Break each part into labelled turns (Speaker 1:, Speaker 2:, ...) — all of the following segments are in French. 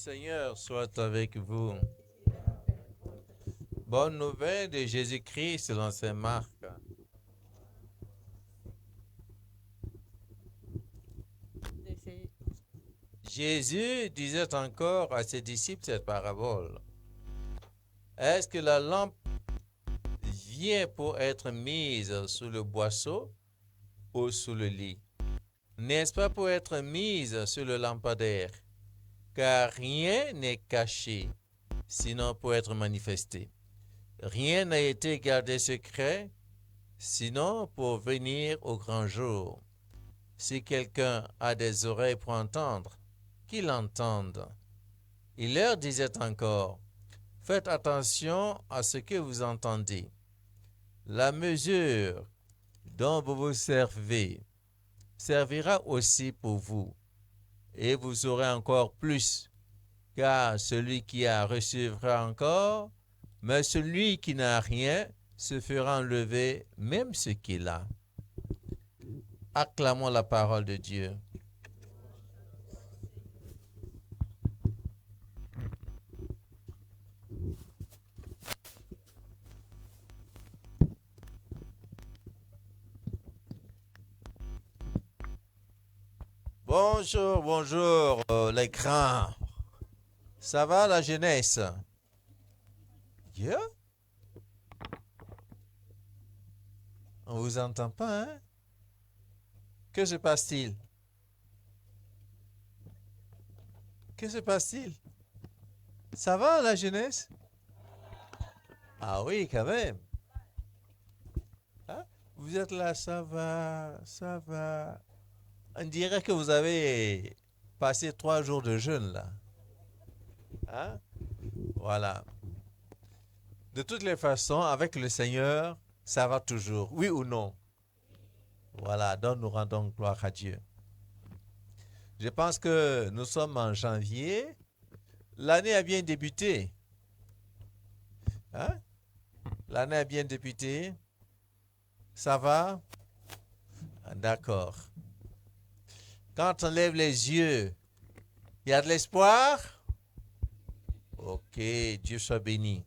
Speaker 1: Seigneur soit avec vous. Bonne nouvelle de Jésus-Christ selon saint Marc. Jésus disait encore à ses disciples cette parabole. Est-ce que la lampe vient pour être mise sous le boisseau ou sous le lit? N'est-ce pas pour être mise sur le lampadaire? Car rien n'est caché, sinon pour être manifesté. Rien n'a été gardé secret, sinon pour venir au grand jour. Si quelqu'un a des oreilles pour entendre, qu'il entende. Il leur disait encore, faites attention à ce que vous entendez. La mesure dont vous vous servez servira aussi pour vous, et vous aurez encore plus, car celui qui a recevra encore, mais celui qui n'a rien se fera enlever même ce qu'il a. Acclamons la parole de Dieu. Bonjour, bonjour les grands. Ça va la jeunesse? Yeah? On vous entend pas, hein? Que se passe-t-il? Que se passe-t-il? Ça va la jeunesse? Ah oui, quand même. Hein? Vous êtes là, ça va, ça va. On dirait que vous avez passé 3 jours de jeûne là. Hein? Voilà. De toutes les façons, avec le Seigneur, ça va toujours. Oui ou non? Voilà, donc nous rendons gloire à Dieu. Je pense que nous sommes en janvier. L'année a bien débuté. Hein? L'année a bien débuté. Ça va? D'accord. Quand on lève les yeux, il y a de l'espoir? Ok, Dieu soit béni.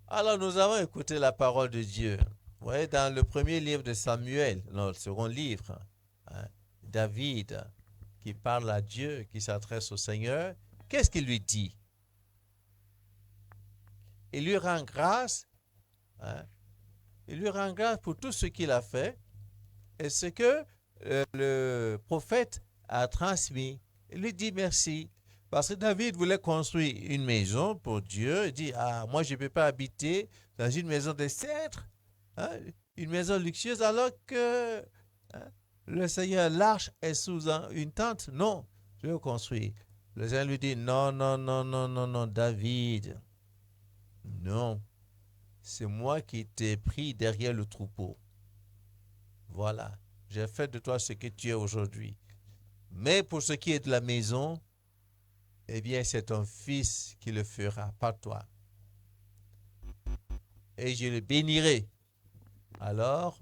Speaker 1: Alors nous avons écouté la parole de Dieu. Vous voyez, dans le premier livre de Samuel, non, le second livre, hein, David qui parle à Dieu, qui s'adresse au Seigneur, qu'est-ce qu'il lui dit? Il lui rend grâce, hein, il lui rend grâce pour tout ce qu'il a fait et ce que le prophète a transmis. Il lui dit merci. Parce que David voulait construire une maison pour Dieu. Il dit, ah, moi je ne peux pas habiter dans une maison de cèdre, hein, une maison luxueuse, alors que hein, le Seigneur, l'arche est sous une tente. Non, je veux construire. Le Seigneur lui dit, non, non, non, non, non, non, David, non, c'est moi qui t'ai pris derrière le troupeau. Voilà, j'ai fait de toi ce que tu es aujourd'hui. Mais pour ce qui est de la maison, eh bien, c'est ton fils qui le fera, pas toi. Et je le bénirai. Alors,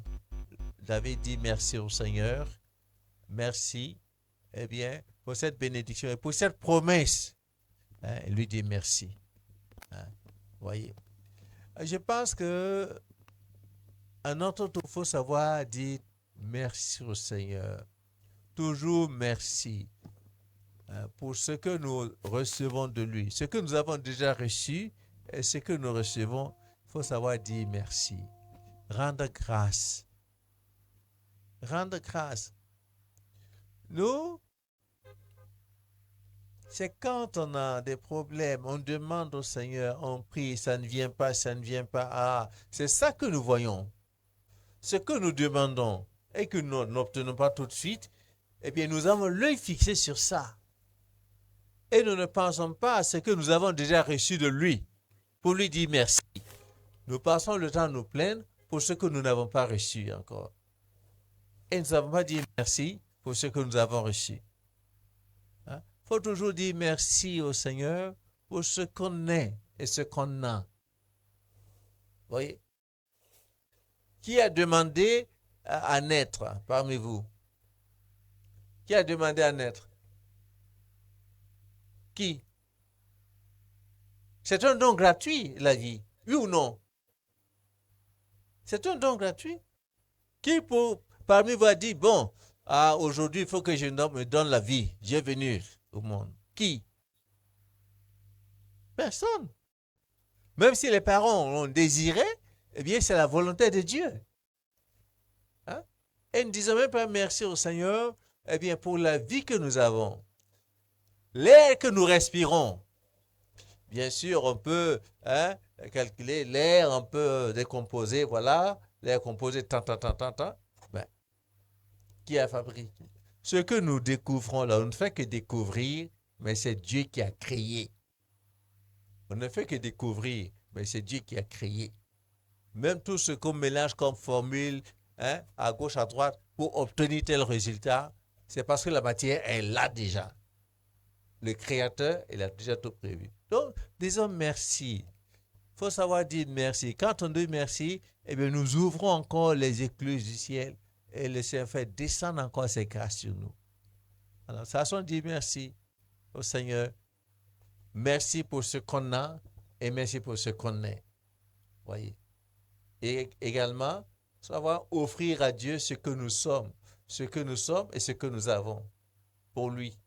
Speaker 1: David dit merci au Seigneur. Merci, eh bien, pour cette bénédiction et pour cette promesse. Hein, il lui dit merci. Hein, voyez. Je pense que à notre tour, il faut savoir dire merci au Seigneur. Toujours merci pour ce que nous recevons de lui. Ce que nous avons déjà reçu et ce que nous recevons, il faut savoir dire merci. Rendre grâce. Rendre grâce. Nous, c'est quand on a des problèmes, on demande au Seigneur, on prie, ça ne vient pas, ça ne vient pas. Ah, c'est ça que nous voyons. Ce que nous demandons et que nous n'obtenons pas tout de suite, eh bien, nous avons l'œil fixé sur ça. Et nous ne pensons pas à ce que nous avons déjà reçu de lui pour lui dire merci. Nous passons le temps à nous plaindre pour ce que nous n'avons pas reçu encore. Et nous n'avons pas dit merci pour ce que nous avons reçu. Il faut toujours dire merci au Seigneur pour ce qu'on est et ce qu'on a. Vous voyez? Qui a demandé à naître parmi vous? Qui a demandé à naître? Qui? C'est un don gratuit, la vie. Oui ou non? C'est un don gratuit. Qui parmi vous a dit, bon, aujourd'hui, il faut que je me donne la vie. J'ai venu au monde. Qui? Personne. Même si les parents l'ont désiré, eh bien, c'est la volonté de Dieu. Hein? Et ne disons même pas merci au Seigneur, eh bien, pour la vie que nous avons. L'air que nous respirons. Bien sûr, on peut calculer l'air un peu décomposé, voilà, l'air composé, tant. Ben, qui a fabriqué? Ce que nous découvrons là, on ne fait que découvrir, mais c'est Dieu qui a créé. On ne fait que découvrir, mais c'est Dieu qui a créé. Même tout ce qu'on mélange comme formule, à gauche, à droite, pour obtenir tel résultat, c'est parce que la matière est là déjà. Le Créateur, il a déjà tout prévu. Donc, disons merci. Il faut savoir dire merci. Quand on dit merci, eh bien, nous ouvrons encore les écluses du ciel et le Seigneur fait descendre encore ses grâces sur nous. Alors, ça on dit merci au Seigneur. Merci pour ce qu'on a et merci pour ce qu'on est. Voyez. Et également, savoir offrir à Dieu ce que nous sommes et ce que nous avons pour lui.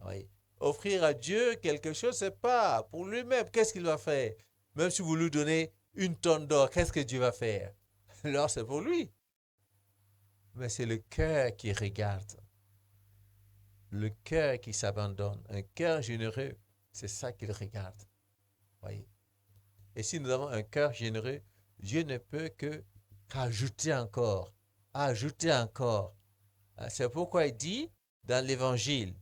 Speaker 1: Oui. Offrir à Dieu quelque chose, c'est pas pour lui-même. Qu'est-ce qu'il va faire? Même si vous lui donnez 1 tonne d'or, qu'est-ce que Dieu va faire? L'or, c'est pour lui. Mais c'est le cœur qui regarde. Le cœur qui s'abandonne. Un cœur généreux, c'est ça qu'il regarde. Voyez. Et si nous avons un cœur généreux, Dieu ne peut que ajouter encore. Ajouter encore. C'est pourquoi il dit dans l'Évangile,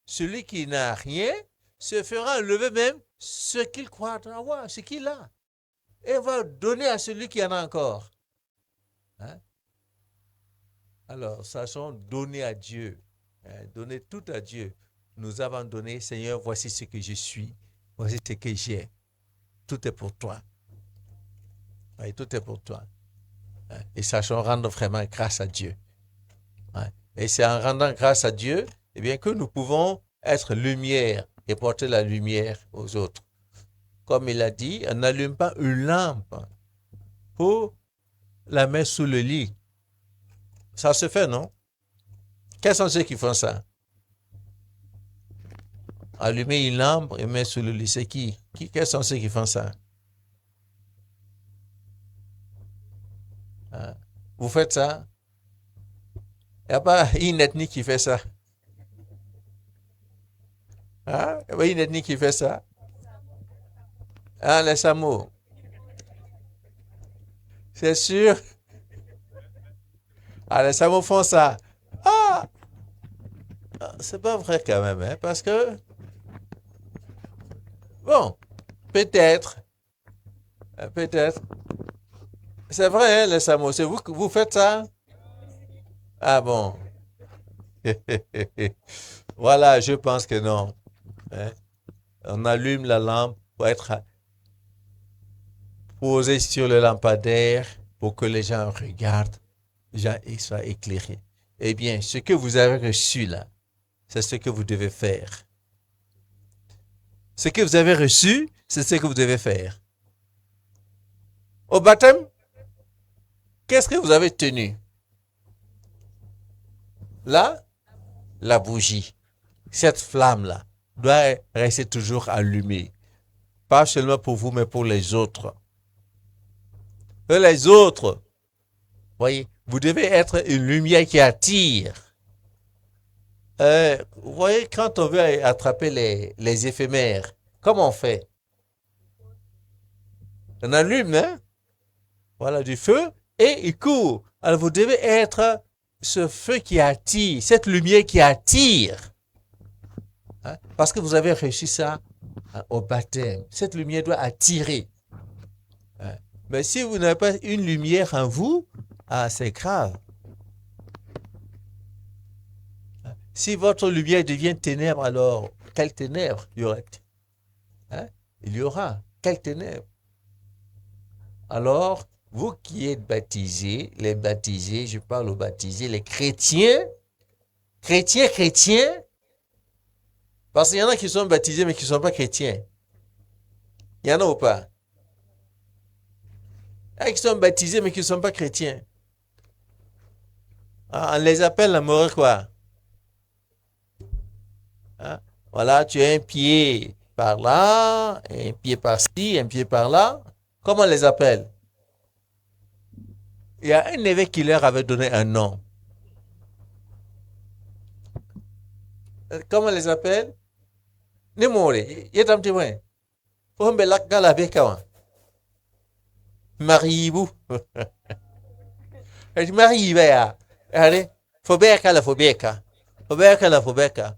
Speaker 1: celui qui n'a rien se fera enlever même ce qu'il croit avoir, ce qu'il a. Et va donner à celui qui en a encore. Hein? Alors, sachons donner à Dieu. Donner tout à Dieu. Nous avons donné, Seigneur, voici ce que je suis. Voici ce que j'ai. Tout est pour toi. Oui, tout est pour toi. Et sachons rendre vraiment grâce à Dieu. Et c'est en rendant grâce à Dieu, eh bien, que nous pouvons être lumière et porter la lumière aux autres. Comme il a dit, on n'allume pas une lampe pour la mettre sous le lit. Ça se fait, non? Quels sont ceux qui font ça? Allumer une lampe et mettre sous le lit, c'est qui? Quels sont ceux qui font ça? Vous faites ça? Il n'y a pas une ethnie qui fait ça. Il n'y a pas une ethnie qui fait ça. Les Samo. C'est sûr. Les Samo font ça. C'est pas vrai quand même, parce que, bon, peut-être, c'est vrai, les Samo, c'est vous que vous faites ça? Ah bon. Voilà, je pense que non. On allume la lampe pour être posé sur le lampadaire pour que les gens regardent, les gens soient éclairés. Eh bien, ce que vous avez reçu là, c'est ce que vous devez faire. Ce que vous avez reçu, c'est ce que vous devez faire. Au baptême, qu'est-ce que vous avez tenu? Là, la bougie. Cette flamme-là doit rester toujours allumée. Pas seulement pour vous, mais pour les autres. Et les autres, voyez, vous devez être une lumière qui attire. Vous voyez, quand on veut attraper les éphémères, comment on fait? On allume, voilà, du feu et il court. Alors vous devez être ce feu qui attire, cette lumière qui attire. Parce que vous avez reçu ça au baptême. Cette lumière doit attirer. Mais si vous n'avez pas une lumière en vous, c'est grave. Si votre lumière devient ténèbre, alors quelle ténèbre y aura-t-il? Il y aura. Quelle ténèbre? Alors, vous qui êtes baptisés, les baptisés, je parle aux baptisés, les chrétiens, Parce qu'il y en a qui sont baptisés mais qui ne sont pas chrétiens. Il y en a ou pas? Il y en a qui sont baptisés mais qui ne sont pas chrétiens. Ah, on les appelle l'amoureux quoi? Hein? Voilà, tu as un pied par là, un pied par-ci, un pied par-là. Comment on les appelle? Il y a un évêque qui leur avait donné un nom. Comment on les appelle? Nemore, yetam timwe. Fombe lakala bekawa. Maribu. Maribu ya. Allez, Fobeka la Fobeka. Fobeka la Fobeka.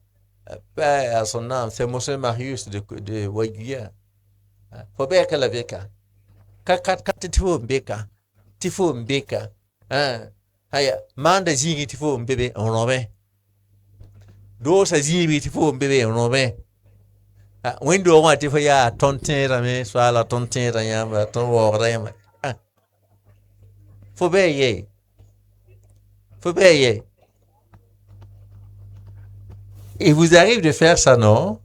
Speaker 1: Père à son nom, c'est Monsieur Marius de Waguia. Fobeka la Beka. Kakat tifo mbeka. Tifo mbeka. Haya, manda zingi tifo mbebe onobe. Dosa zingi tifo mbebe onobe. Wendo wa tifo ya tontin rame, swala tontin rayama, ton wo rayama. Fobeye. Fobeye. Il vous arrive de faire ça, non?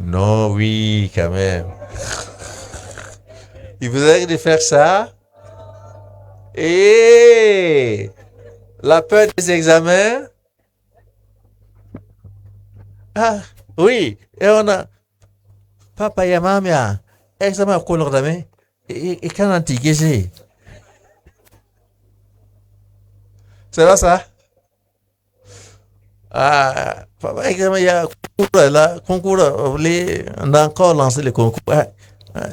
Speaker 1: Non, oui, quand même. Il vous arrive de faire ça? Et la peur des examens? Ah, oui. Et on a papa et maman, examen color dame. Et quand on t'y c'est là ça? Ah, papa examen il y a concours là, on a encore lancé le concours.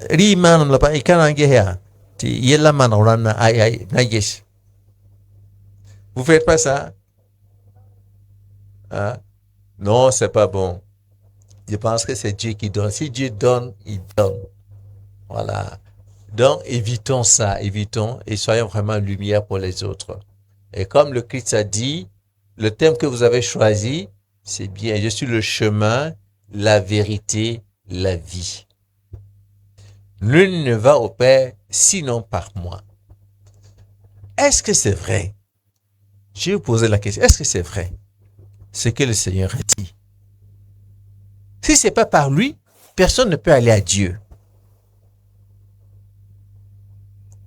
Speaker 1: Riman la pa ikan ange ya. Ti yella man on ay nages. Vous faites pas ça? Hein? Non, c'est pas bon. Je pense que c'est Dieu qui donne. Si Dieu donne, il donne. Voilà. Donc, évitons ça, évitons et soyons vraiment lumière pour les autres. Et comme le Christ a dit, le thème que vous avez choisi, c'est bien. Je suis le chemin, la vérité, la vie. Nul ne va au Père sinon par moi. Est-ce que c'est vrai? Je vais vous poser la question. Est-ce que c'est vrai ce que le Seigneur a dit? Si c'est pas par lui, personne ne peut aller à Dieu.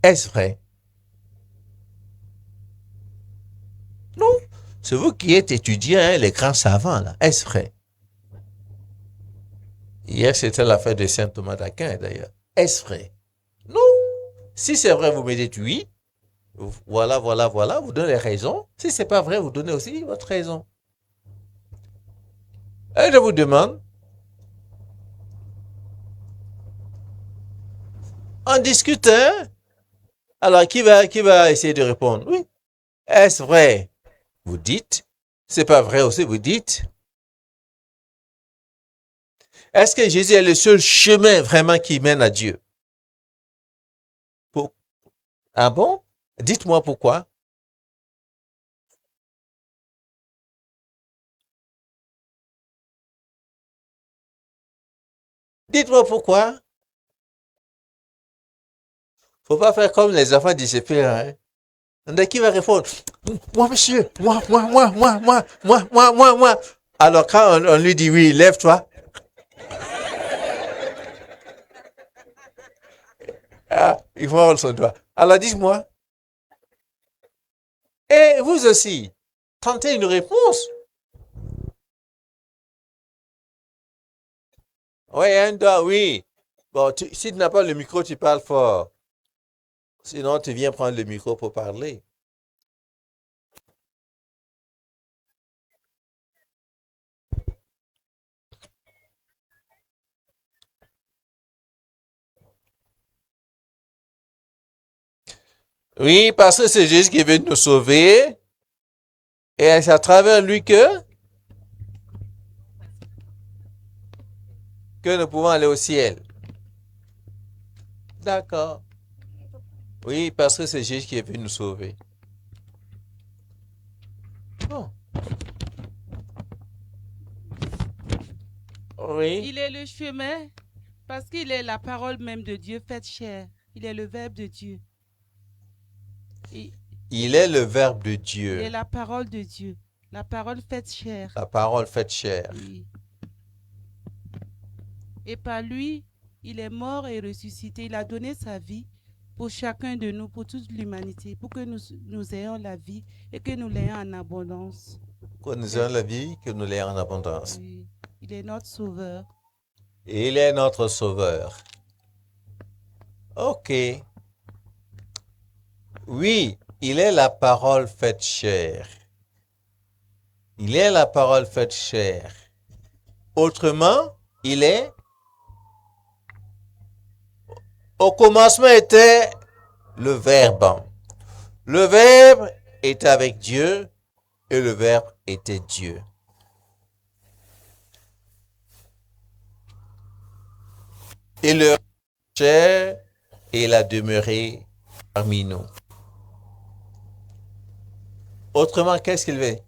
Speaker 1: Est-ce vrai? Non. C'est vous qui êtes étudiants, hein, les grands savants, là. Est-ce vrai? Hier, c'était l'affaire de Saint Thomas d'Aquin, d'ailleurs. Est-ce vrai? Non. Si c'est vrai, vous me dites oui. Voilà, vous donnez les raisons. Si c'est pas vrai, vous donnez aussi votre raison. Et je vous demande, on discute, hein? Alors, qui va essayer de répondre? Oui. Est-ce vrai? Vous dites. C'est pas vrai aussi, vous dites. Est-ce que Jésus est le seul chemin vraiment qui mène à Dieu? Pour... Ah bon? Dites-moi pourquoi. Dites-moi pourquoi. Faut pas faire comme les enfants disciples, hein? Qui va répondre? Moi, monsieur, moi. Alors, quand on lui dit oui, lève-toi. Ah, il faut avoir son doigt. Alors, dis-moi. Et vous aussi, tentez une réponse. Oui, un doigt, oui. Bon, si tu n'as pas le micro, tu parles fort. Sinon, tu viens prendre le micro pour parler. Oui, parce que c'est Jésus qui est venu nous sauver. Et c'est à travers lui que nous pouvons aller au ciel. D'accord. Oui, parce que c'est Jésus qui est venu nous sauver. Bon. Oui.
Speaker 2: Il est le chemin parce qu'il est la parole même de Dieu faite chair. Il est le Verbe de Dieu.
Speaker 1: Il est le Verbe de
Speaker 2: Il est
Speaker 1: Dieu.
Speaker 2: la parole de Dieu. La parole faite chair.
Speaker 1: La parole faite chair.
Speaker 2: Oui. Et par lui, il est mort et ressuscité. Il a donné sa vie pour chacun de nous, pour toute l'humanité, pour que nous ayons la vie et que nous l'ayons en abondance.
Speaker 1: Que nous ayons la vie, que nous l'ayons en abondance.
Speaker 2: Oui. Il est notre sauveur.
Speaker 1: Et il est notre sauveur. Ok. Oui, il est la parole faite chair. Il est la parole faite chair. Autrement, il est... Au commencement était le Verbe. Le Verbe était avec Dieu et le Verbe était Dieu. Et le chair, il a demeuré parmi nous. Autrement, qu'est-ce qu'il fait?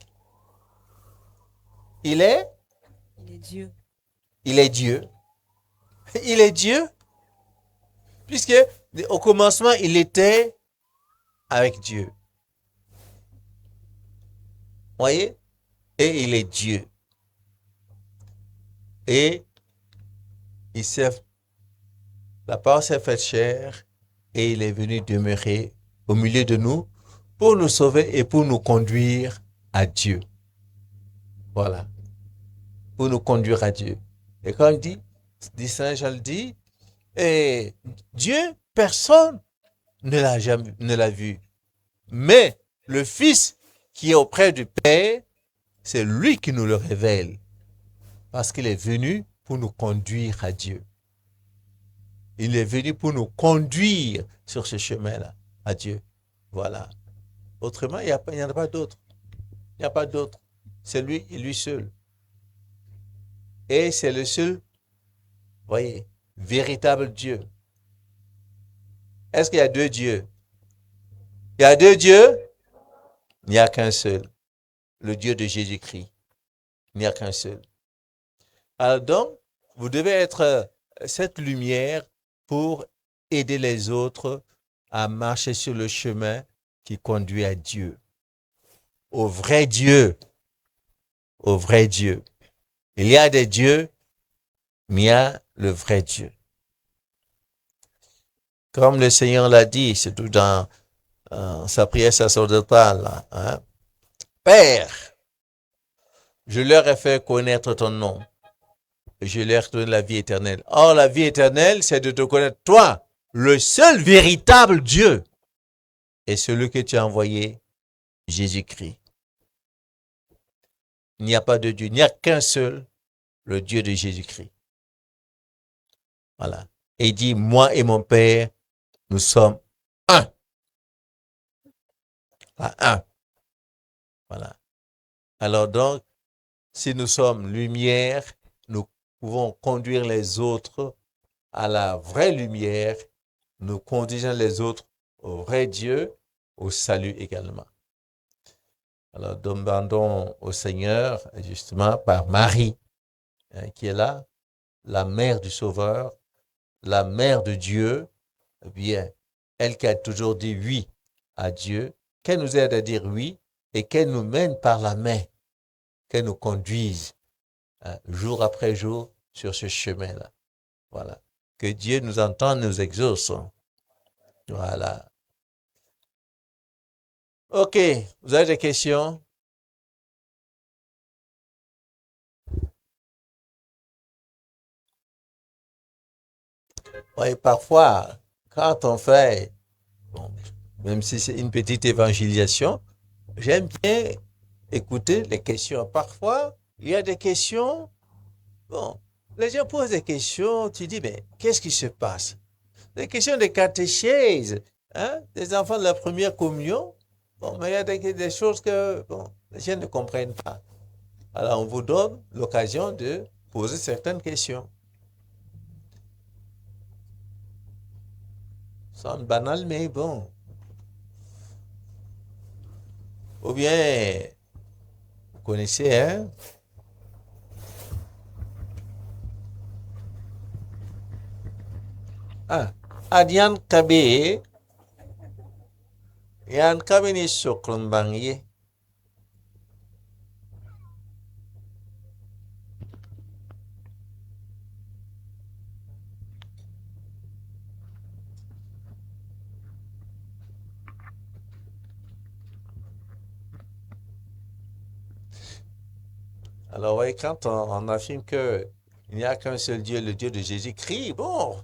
Speaker 1: Il est
Speaker 2: Dieu.
Speaker 1: Il est Dieu. Il est Dieu. Puisque au commencement, il était avec Dieu. Voyez? Et il est Dieu. Et la parole s'est faite chair et il est venu demeurer au milieu de nous pour nous sauver et pour nous conduire à Dieu. Voilà. Pour nous conduire à Dieu. Et comme dit Saint Jean le dit, et Dieu, personne ne l'a vu. Mais le Fils qui est auprès du Père, c'est lui qui nous le révèle. Parce qu'il est venu pour nous conduire à Dieu. Il est venu pour nous conduire sur ce chemin-là, à Dieu. Voilà. Autrement, il n'y en a pas d'autre. Il n'y a pas d'autre. C'est lui et lui seul. Et c'est le seul, voyez, véritable Dieu. Est-ce qu'il y a deux dieux? Il y a deux dieux? Il n'y a qu'un seul. Le Dieu de Jésus-Christ. Il n'y a qu'un seul. Alors donc, vous devez être cette lumière pour aider les autres à marcher sur le chemin qui conduit à Dieu. Au vrai Dieu. Au vrai Dieu. Il y a des dieux, mais il y a le vrai Dieu. Comme le Seigneur l'a dit, surtout dans sa prière sacerdotale, hein? Père, je leur ai fait connaître ton nom. Je leur donne la vie éternelle. Or, la vie éternelle, c'est de te connaître, toi, le seul véritable Dieu, et celui que tu as envoyé, Jésus-Christ. Il n'y a pas de Dieu, il n'y a qu'un seul, le Dieu de Jésus-Christ. Voilà. Et il dit, moi et mon Père, nous sommes un. Un. Voilà. Alors donc, si nous sommes lumière, nous pouvons conduire les autres à la vraie lumière, nous conduisons les autres au vrai Dieu, au salut également. Alors, demandons au Seigneur, justement, par Marie, qui est là, la mère du Sauveur, la mère de Dieu, eh bien, elle qui a toujours dit oui à Dieu, qu'elle nous aide à dire oui et qu'elle nous mène par la main, qu'elle nous conduise jour après jour sur ce chemin-là. Voilà. Que Dieu nous entende, nous exauce. Voilà. OK. Vous avez des questions? Oui, parfois, quand on fait, bon, même si c'est une petite évangélisation, j'aime bien écouter les questions. Parfois, il y a des questions, bon, les gens posent des questions, tu dis, mais qu'est-ce qui se passe? Des questions de catéchèse, hein, des enfants de la première communion, bon, mais il y a des choses que, bon, les gens ne comprennent pas. Alors, on vous donne l'occasion de poser certaines questions. Ça semble banal, mais bon. Ou bien, vous connaissez, hein? Ah, Adian Kabe, Yan Kabe ni Sokron Bangye. Alors, vous voyez, quand on affirme qu'il n'y a qu'un seul Dieu, le Dieu de Jésus-Christ, bon,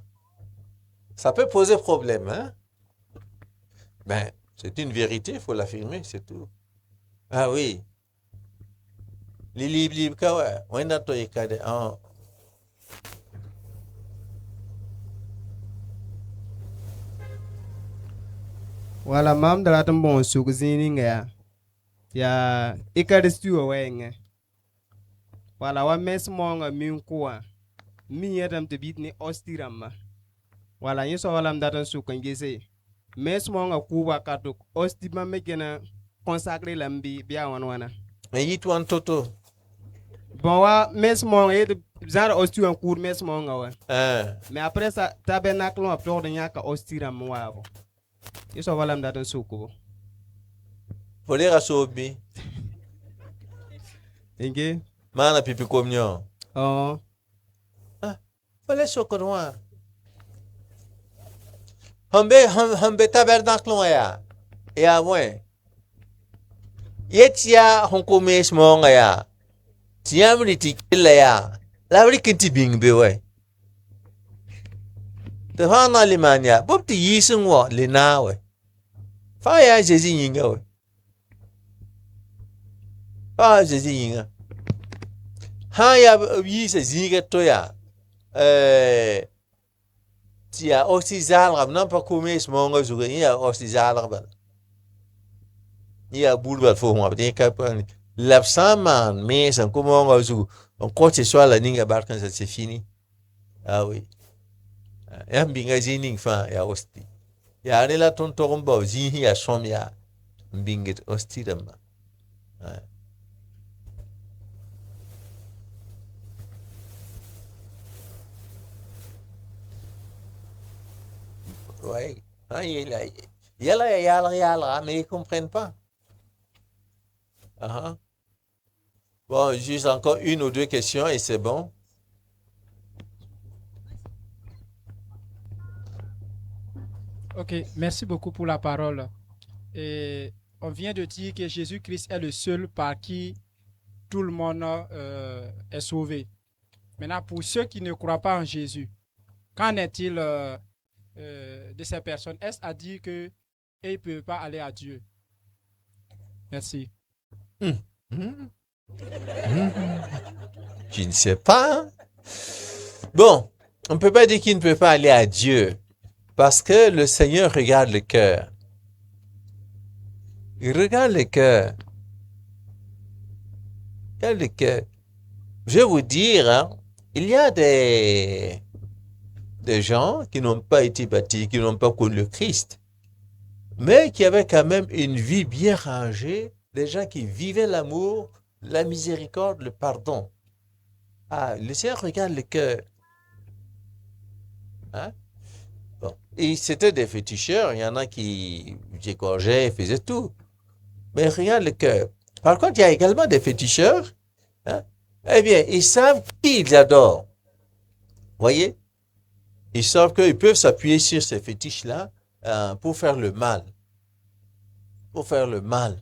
Speaker 1: ça peut poser problème, hein? Ben, c'est une vérité, il faut l'affirmer, c'est tout. Ah oui. Lili kawa, wenda to ikade. Ah,
Speaker 3: Wala mam dala tan bon suk zini nga ya ikaristi wa wenga. Wala wa mes monga min kuwa. Min yadam te bit ni ostiramma. Wala yin so walam datan sukan gese. Mes monga kuwa katuk ostima mekena consacré lambi biya wana.
Speaker 1: mais yitwan toto.
Speaker 3: Bon wa mes monga yet zara osti wan kur mes monga wa.
Speaker 1: Ah,
Speaker 3: Mais après ça tabernacle on plor de nyaka ostiram wa bo. Yin so walam datan sukubo.
Speaker 1: fole rasobi.
Speaker 3: Inge?
Speaker 1: Mana pipi komnyo.
Speaker 3: Oh.
Speaker 1: Ah, fole sokonwa. Hambe tabernacle ya. Ya mwen. Yetia honko mes monga ya. Tiamri tikila ya. Lavri kinti bingbe we. Te hana limanya. Bopti yisung wa lina we. Fa ya jezi yinga we. Fa jezi yinga. Ha ya yisa zinga to ya. Tia osi zalrab nan pa komes monga zuga. Ya osi zalrab. Ya bulbal fo mwa. Te kapan. L'absent mais en comment on joue on coach ce soir la ninga barkan ça c'est fini. Ah oui. Ya mbinga zining fa ya osti. Ya ne la ton toromba zihi ya som ya mbinget osti dama. Ouais. Ah, yala, mais ils comprennent pas. Ah. Bon, juste encore une ou deux questions et c'est bon.
Speaker 4: Ok, merci beaucoup pour la parole. Et on vient de dire que Jésus-Christ est le seul par qui tout le monde est sauvé. Maintenant, pour ceux qui ne croient pas en Jésus, qu'en est-il de ces personnes? Est-ce à dire qu'ils ne peuvent pas aller à Dieu? Merci.
Speaker 1: Je ne sais pas. Bon, on ne peut pas dire qu'il ne peut pas aller à Dieu parce que le Seigneur regarde le cœur. Il regarde le cœur. Il regarde le cœur. Je vais vous dire, hein, il y a des gens qui n'ont pas été baptisés, qui n'ont pas connu le Christ, mais qui avaient quand même une vie bien rangée, des gens qui vivaient l'amour, la miséricorde, le pardon. Ah, le Seigneur regarde le cœur. Hein? Bon. Et c'était des féticheurs, il y en a qui égorgeaient, faisaient tout. Mais regarde le cœur. Par contre, il y a également des féticheurs. Hein? Eh bien, ils savent qui ils adorent. Voyez? Ils savent qu'ils peuvent s'appuyer sur ces fétiches-là pour faire le mal. Pour faire le mal.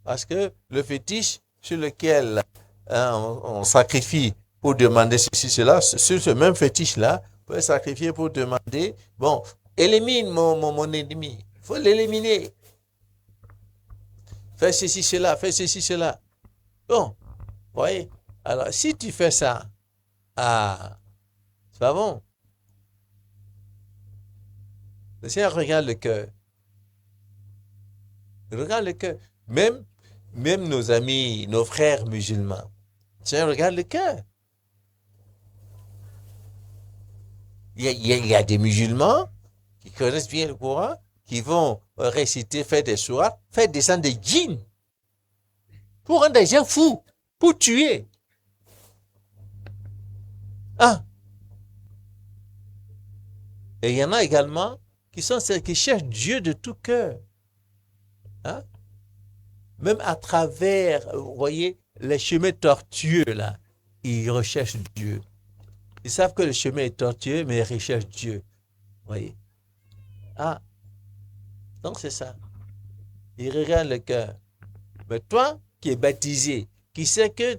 Speaker 1: Parce que le fétiche sur lequel on sacrifie pour demander ceci, cela, sur ce même fétiche-là, on peut sacrifier pour demander, bon, élimine mon ennemi. Il faut l'éliminer. Fais ceci, cela, fais ceci, cela. Bon, voyez. Alors, si tu fais ça, c'est pas bon. Le Seigneur regarde le cœur. Il regarde le cœur. Même nos amis, nos frères musulmans. Le Seigneur regarde le cœur. Il y a des musulmans qui connaissent bien le Coran, qui vont réciter, faire des sourates, faire descendre des djinns pour rendre des gens fous, pour tuer. Ah. Et il y en a également qui sont ceux qui cherchent Dieu de tout cœur. Hein? Même à travers, vous voyez, les chemins tortueux, là, ils recherchent Dieu. Ils savent que le chemin est tortueux, mais ils recherchent Dieu. Vous voyez? Ah. Donc c'est ça. Ils regardent le cœur. Mais toi, qui es baptisé, qui sais que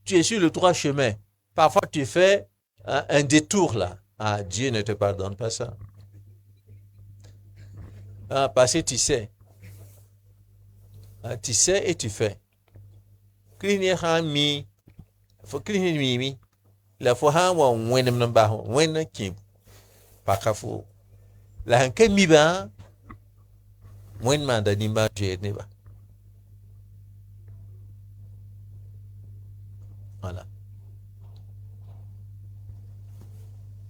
Speaker 1: tu es sur le droit chemin. Parfois, tu fais un détour là. Ah, Dieu ne te pardonne pas ça. Ah, parce que tu sais. Ah, tu sais et tu fais. La fois wa wenem nan ba wen ki pakafo la hanke mi ba wen man da nimba je ne ba. Voilà.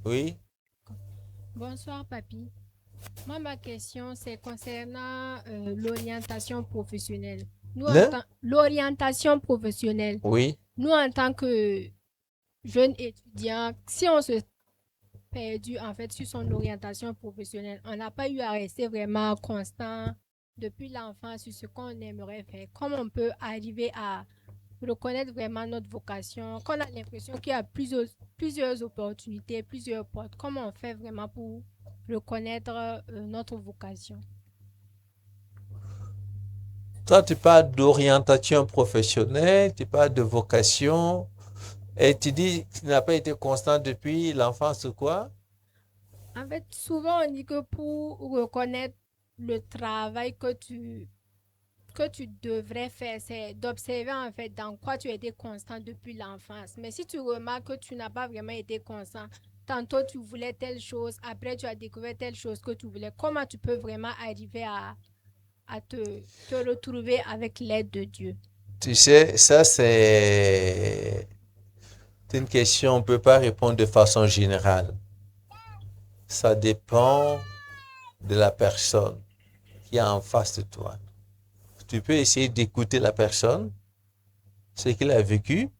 Speaker 1: Oui.
Speaker 5: Bonsoir, papy. Moi, ma question, c'est concernant l'orientation professionnelle. L'orientation professionnelle.
Speaker 1: Oui.
Speaker 5: Nous, en tant que jeunes étudiants, si on se perdu en fait sur son orientation professionnelle, on n'a pas eu à rester vraiment constant depuis l'enfance sur ce qu'on aimerait faire. Comment on peut arriver à reconnaître vraiment notre vocation, qu'on a l'impression qu'il y a plusieurs opportunités, plusieurs portes. Comment on fait vraiment pour reconnaître notre vocation?
Speaker 1: Toi, tu parles d'orientation professionnelle, tu parles de vocation, et tu dis que tu n'as pas été constant depuis l'enfance ou quoi?
Speaker 5: En fait, souvent on dit que pour reconnaître le travail que tu devrais faire, c'est d'observer en fait dans quoi tu as été constant depuis l'enfance. Mais si tu remarques que tu n'as pas vraiment été constant, tantôt tu voulais telle chose, après tu as découvert telle chose que tu voulais, comment tu peux vraiment arriver à te retrouver avec l'aide de Dieu?
Speaker 1: Tu sais, ça c'est une question, on ne peut pas répondre de façon générale. Ça dépend de la personne qui est en face de toi. Tu peux essayer d'écouter la personne, ce qu'il a vécu,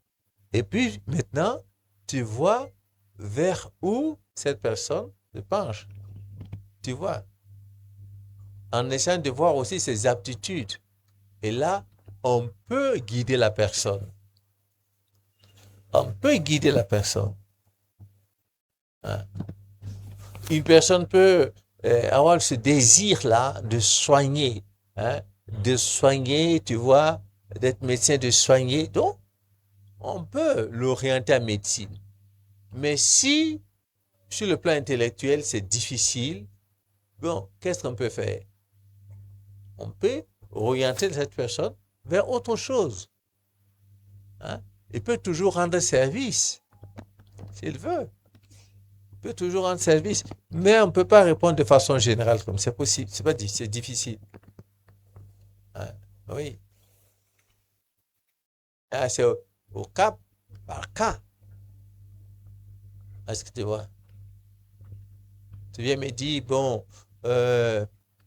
Speaker 1: et puis maintenant, tu vois vers où cette personne se penche. Tu vois, en essayant de voir aussi ses aptitudes. Et là, on peut guider la personne. On peut guider la personne. Hein? Une personne peut avoir ce désir-là de soigner. Hein? De soigner, tu vois, d'être médecin, de soigner. Donc, on peut l'orienter à médecine. Mais si, sur le plan intellectuel, c'est difficile, bon, qu'est-ce qu'on peut faire? On peut orienter cette personne vers autre chose. Hein? Il peut toujours rendre service, s'il veut. Il peut toujours rendre service. Mais on ne peut pas répondre de façon générale comme c'est possible. C'est pas c'est difficile. Hein? Oui. Ah, c'est au cas par cas. Est-ce que tu vois? Tu viens me dire, bon,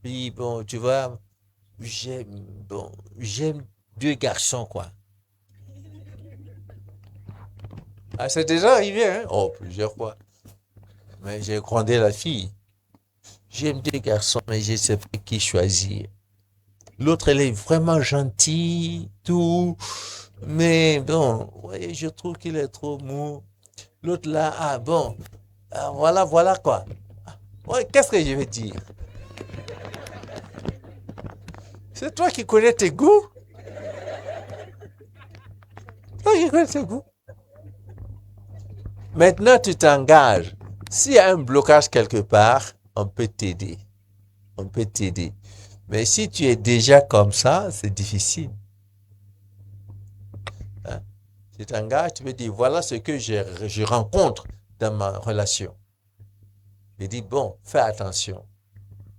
Speaker 1: puis bon, tu vois, j'aime deux garçons, quoi. Ah, c'est déjà arrivé, hein? Oh, plusieurs fois. Mais j'ai grondé la fille. J'aime deux garçons, mais je ne sais pas qui choisir. L'autre, elle est vraiment gentille, tout. Mais bon, ouais, je trouve qu'il est trop mou. L'autre là, ah bon, ah, voilà quoi. Ouais, qu'est-ce que je vais dire? C'est toi qui connais tes goûts? Toi qui connais tes goûts? Maintenant, tu t'engages. S'il y a un blocage quelque part, on peut t'aider. On peut t'aider. Mais si tu es déjà comme ça, c'est difficile. Hein? Tu t'engages, tu peux dire, voilà ce que je rencontre dans ma relation. Je dis, bon, fais attention.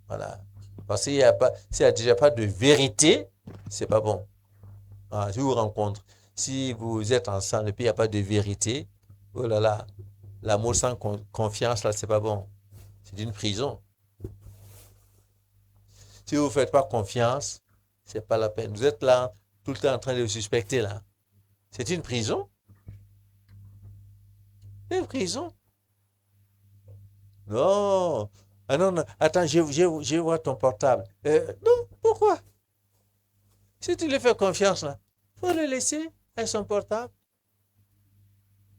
Speaker 1: Voilà. Parce qu'il n'y a pas, s'il n'y a déjà pas de vérité, c'est pas bon. Ah, si vous rencontrez, si vous êtes ensemble et puis il n'y a pas de vérité, oh là là, l'amour sans confiance, là, c'est pas bon. C'est une prison. Si vous ne faites pas confiance, c'est pas la peine. Vous êtes là, tout le temps en train de vous suspecter, là. C'est une prison. C'est une prison. Non. Ah non, non. Attends, je vois ton portable. Non, pourquoi? Si tu lui fais confiance, là, faut le laisser avec son portable.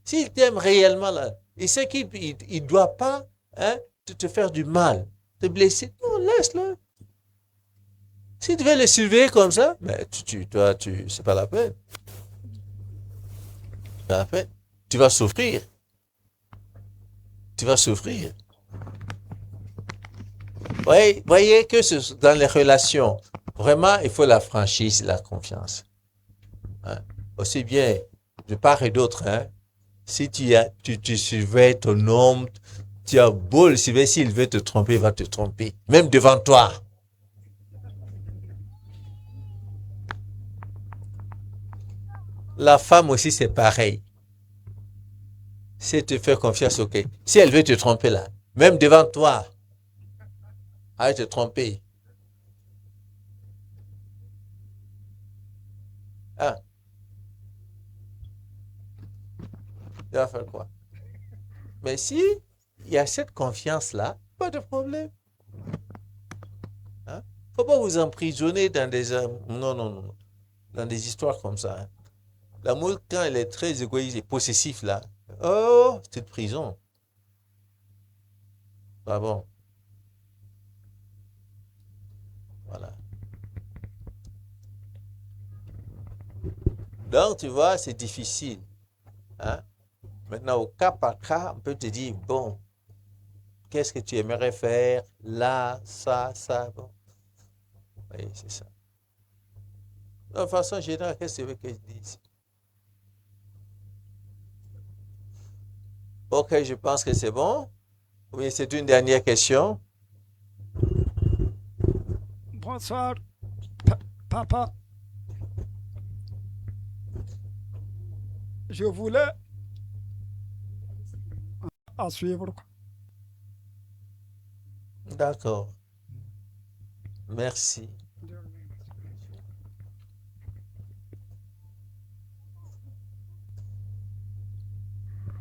Speaker 1: S'il t'aime réellement, là, il sait qu'il ne doit pas te faire du mal, te blesser. Non, laisse-le. Si tu veux le surveiller comme ça, mais toi, c'est pas la peine. En fait, tu vas souffrir. Tu vas souffrir. Voyez que dans les relations, vraiment, il faut la franchise et la confiance. Hein. Aussi bien de part et d'autre. Hein. Si tu surveilles ton homme, tu as beau le surveiller, s'il veut te tromper, il va te tromper. Même devant toi. La femme aussi, c'est pareil. Si elle te fait confiance, ok. Si elle veut te tromper là, même devant toi, elle va te tromper. Ah, tu vas faire quoi? Mais si il y a cette confiance-là, pas de problème. Hein? Faut pas vous emprisonner dans des... non, non, non. Dans des histoires comme ça. Hein. L'amour, quand il est très égoïste et possessif, là, oh, c'est une prison. Pas bon. Voilà. Donc, tu vois, c'est difficile. Hein? Maintenant, au cas par cas, on peut te dire, bon, qu'est-ce que tu aimerais faire là, ça, bon. Oui, c'est ça. De toute façon générale, qu'est-ce que tu veux que je dise? Ok, je pense que c'est bon. Oui, c'est une dernière question.
Speaker 6: Bonsoir, papa. Je voulais en suivre.
Speaker 1: D'accord. Merci.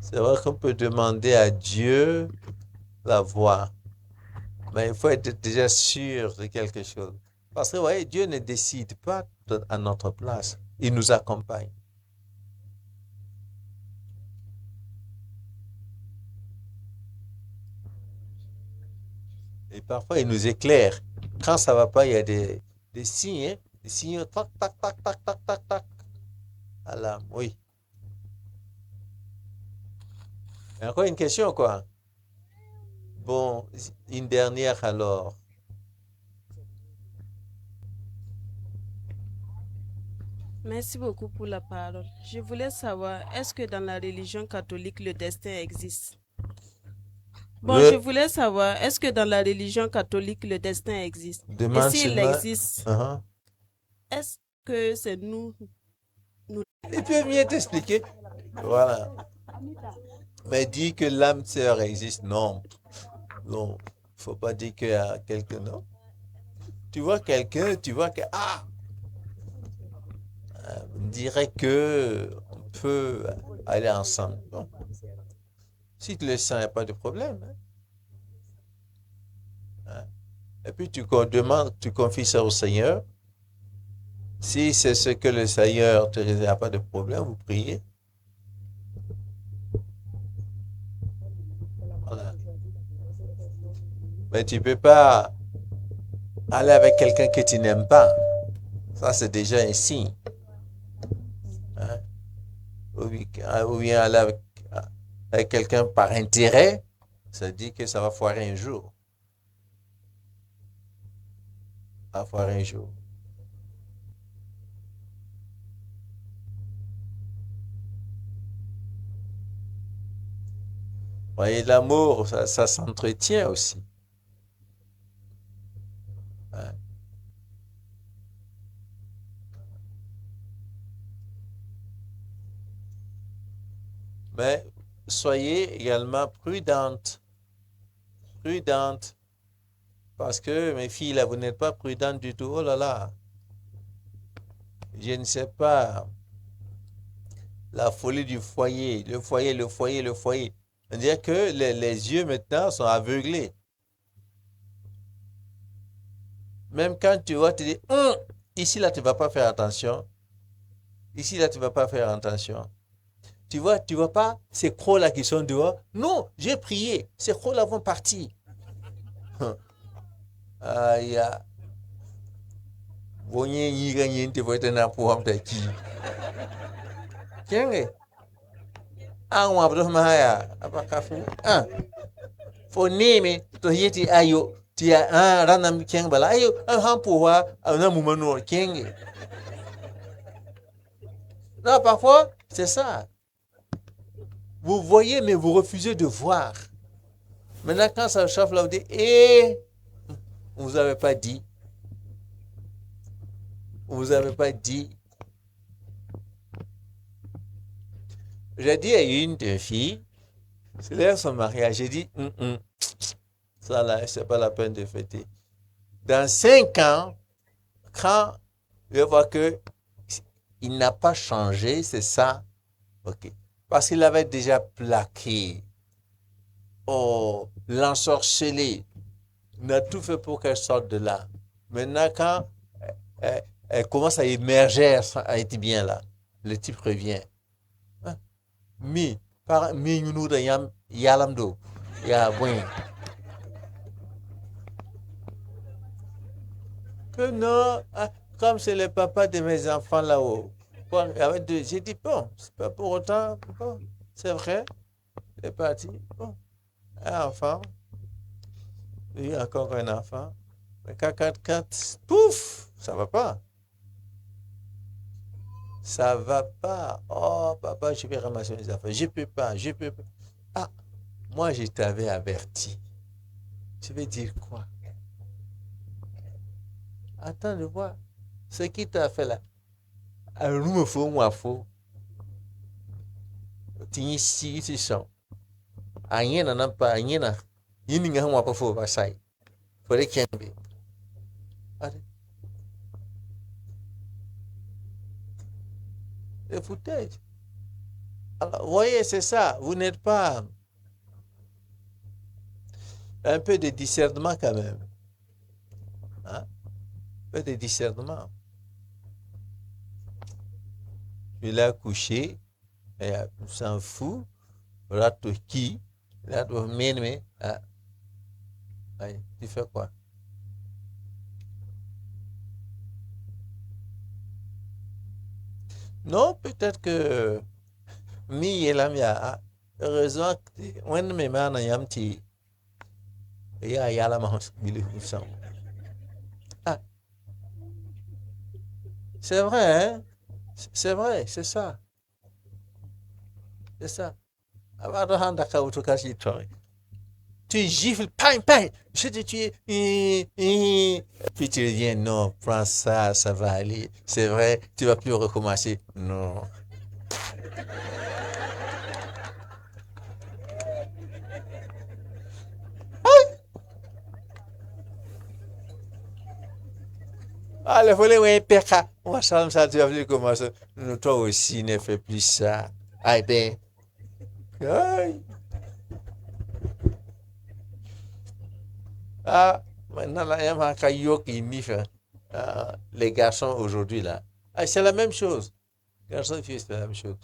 Speaker 1: C'est vrai qu'on peut demander à Dieu la voie, mais il faut être déjà sûr de quelque chose. Parce que, vous voyez, Dieu ne décide pas à notre place. Il nous accompagne. Et parfois, il nous éclaire. Quand ça ne va pas, il y a des signes, hein, des signes, tac, tac, tac, tac, tac, tac, tac. Voilà, oui. Et encore une question, quoi. Bon, une dernière alors.
Speaker 2: Merci beaucoup pour la parole. Je voulais savoir, est-ce que dans la religion catholique, le destin existe? Bon, je voulais savoir, est-ce que dans la religion catholique, le destin existe? Et
Speaker 1: Demande
Speaker 2: s'il
Speaker 1: seulement.
Speaker 2: existe, est-ce que c'est nous?
Speaker 1: Il peut mieux t'expliquer. Voilà. Mais dire que l'âme sœur existe, non. Non. Faut pas dire qu'il y a quelqu'un, non. Tu vois quelqu'un, tu vois que, ah, on dirait que on peut aller ensemble. Bon. Si tu le sens, il n'y a pas de problème. Hein. Et puis tu demandes, tu confies ça au Seigneur. Si c'est ce que le Seigneur te réserve, il n'y a pas de problème, vous priez. Voilà. Mais tu ne peux pas aller avec quelqu'un que tu n'aimes pas. Ça, c'est déjà un signe. Hein. Ou bien aller avec quelqu'un par intérêt, ça dit que ça va foirer un jour. Ça va foirer un jour. Vous voyez, l'amour, ça s'entretient aussi. Hein. Mais soyez également prudente. Prudente. Parce que mes filles, là, vous n'êtes pas prudentes du tout. Oh là là. Je ne sais pas. La folie du foyer. Le foyer, le foyer, le foyer. C'est-à-dire que les yeux maintenant sont aveuglés. Même quand tu vois, tu dis, ici, là, tu ne vas pas faire attention. Ici, là, tu ne vas pas faire attention. Tu vois pas ces crocs-là qui sont dehors? Non, j'ai prié. Ces crocs-là vont partir. Aïe. Bonye yiga nyinte voite na puham ta ki. Kenge. An wa bdo mahaya abakafu. For name to yeti ayo tia ranam keng bala ayo hampuwa na mumano keng. Non, parfois, c'est ça. Vous voyez, mais vous refusez de voir. Maintenant, quand ça chauffe là, vous dites, on vous avait pas dit. On vous avait pas dit. J'ai dit à une des filles, c'est là son mariage, j'ai dit, ça là, c'est pas la peine de fêter. Dans 5 ans, quand je vois que il n'a pas changé, c'est ça, ok. Parce qu'il avait déjà plaqué, l'ensorcelé. Il a tout fait pour qu'elle sorte de là. Maintenant, quand elle commence à émerger, elle était bien là. Le type revient. Mi nous de yalamdo, ya bon. Que non, comme c'est le papa de mes enfants là-haut. J'ai dit, bon, c'est pas pour autant, bon, c'est vrai, c'est parti. Bon, un enfant, oui, encore un enfant. Mais quand, pouf, ça va pas. Ça va pas. Oh, papa, je vais ramasser mes affaires. Je peux pas. Ah, moi, je t'avais averti. Je vais dire quoi? Attends de voir. Ce qui t'a fait là. Nous me faut, moi, faut. Tini si son. Rien n'a pas, rien n'a. Il n'y a pas faux, pas ça. Faut les kembe. Allez. Le foutage. Alors, voyez, c'est ça. Vous n'êtes pas un peu de discernement quand même. Hein? Un peu de discernement. Il a couché, et il s'en fout. Rato qui, rato ménme. Tu fais quoi? Non, peut-être que mi et la heureusement when me man yam ti ya yala ma bilu sang. Ah, c'est vrai, hein? C'est vrai, c'est ça. C'est ça. Avant handa ka uto kashi toi. Tu gifles, pain. Je te tue. Puis tu reviens, non, prends ça, ça va aller. C'est vrai, tu vas plus recommencer. Non. Ah, le volet, ouais, péca. Moi, ça, tu vas plus commencer. Non, toi aussi, ne fais plus ça. Aïe, ben. Aïe. Ah, maintenant, là, il y a un caillou qui niffe. Les garçons aujourd'hui, là. Ah, c'est la même chose. Garçons et filles, c'est la même chose.